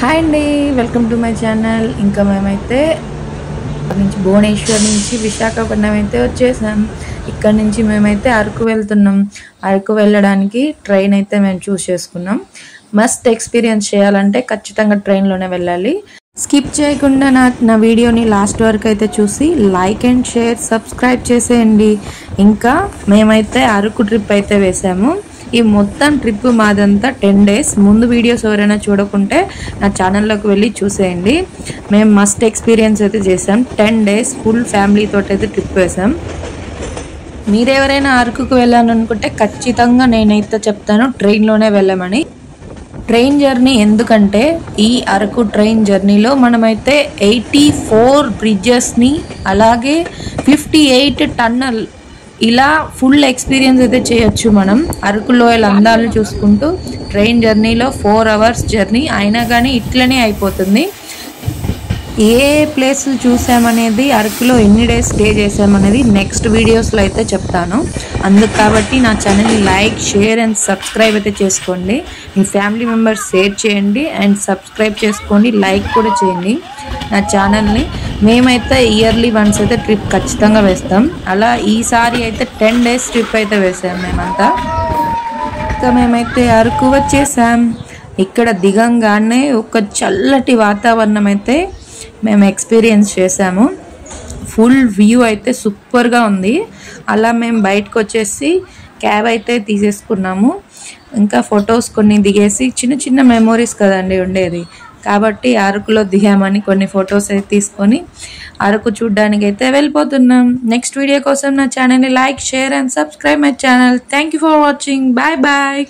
Hi అండి, welcome to my channel. ఇంకా మేమైతే భువనేశ్వర్ నుంచి విశాఖపట్నం అయితే వచ్చేసాం. ఇక్కడ నుంచి మేమైతే అరకు వెళ్తున్నాం. అరకు వెళ్ళడానికి ట్రైన్ అయితే మేము చూస్ చేసుకున్నాం. మస్ట్ ఎక్స్పీరియన్స్ చేయాలంటే ఖచ్చితంగా ట్రైన్లోనే వెళ్ళాలి. స్కిప్ చేయకుండా నా వీడియోని లాస్ట్ వరకు అయితే చూసి లైక్ అండ్ షేర్ సబ్స్క్రైబ్ చేసేయండి. ఇంకా మేమైతే అరకు ట్రిప్ అయితే వేసాము. ఈ మొత్తం ట్రిప్ మాదంతా 10 days. ముందు వీడియోస్ ఎవరైనా చూడకుంటే నా ఛానల్లోకి వెళ్ళి చూసేయండి. మేము మస్ట్ ఎక్స్పీరియన్స్ అయితే చేసాం. 10 days ఫుల్ ఫ్యామిలీతో అయితే ట్రిప్ వేసాం. మీరెవరైనా అరకుకు వెళ్ళాలనుకుంటే ఖచ్చితంగా నేనైతే చెప్తాను ట్రైన్లోనే వెళ్ళమని. ట్రైన్ జర్నీ ఎందుకంటే ఈ అరకు ట్రైన్ జర్నీలో మనమైతే 84 బ్రిడ్జెస్ని అలాగే 58 టన్నల్ ఇలా ఫుల్ ఎక్స్పీరియన్స్ అయితే చేయొచ్చు. మనం అరకు లోయల అందాలను చూసుకుంటూ ట్రైన్ జర్నీలో 4 hours జర్నీ అయినా కానీ ఇట్లనే అయిపోతుంది. ఏ ప్లేస్లు చూసామనేది, అరకులో ఎన్ని డేస్ స్టే చేసామనేది నెక్స్ట్ వీడియోస్లో అయితే చెప్తాను. అందుకు కాబట్టి నా ఛానల్ని లైక్ షేర్ అండ్ సబ్స్క్రైబ్ అయితే చేసుకోండి. మీ ఫ్యామిలీ మెంబర్స్ షేర్ చేయండి అండ్ సబ్స్క్రైబ్ చేసుకోండి, లైక్ కూడా చేయండి నా ఛానల్ని. మేమైతే ఇయర్లీ వన్స్ అయితే ట్రిప్ ఖచ్చితంగా వేస్తాం. అలా ఈసారి అయితే 10 days ట్రిప్ అయితే వేసాం మేమంతా. ఇంకా మేమైతే అరకు వచ్చేసాం. ఇక్కడ దిగంగానే ఒక చల్లటి వాతావరణం అయితే మేము ఎక్స్పీరియన్స్ చేసాము. ఫుల్ వ్యూ అయితే సూపర్గా ఉంది. అలా మేము బయటకు వచ్చేసి క్యాబ్ అయితే తీసేసుకున్నాము. ఇంకా ఫొటోస్ కొన్ని దిగేసి చిన్న చిన్న మెమోరీస్ కదండి ఉండేది, కాబట్టి అరకులో దిగామని కొన్ని ఫొటోస్ అయితే తీసుకొని అరకు చూడ్డానికి అయితే వెళ్ళిపోతున్నాం. నెక్స్ట్ వీడియో కోసం నా ఛానల్ని like share and subscribe my channel. Thank you for watching. Bye bye.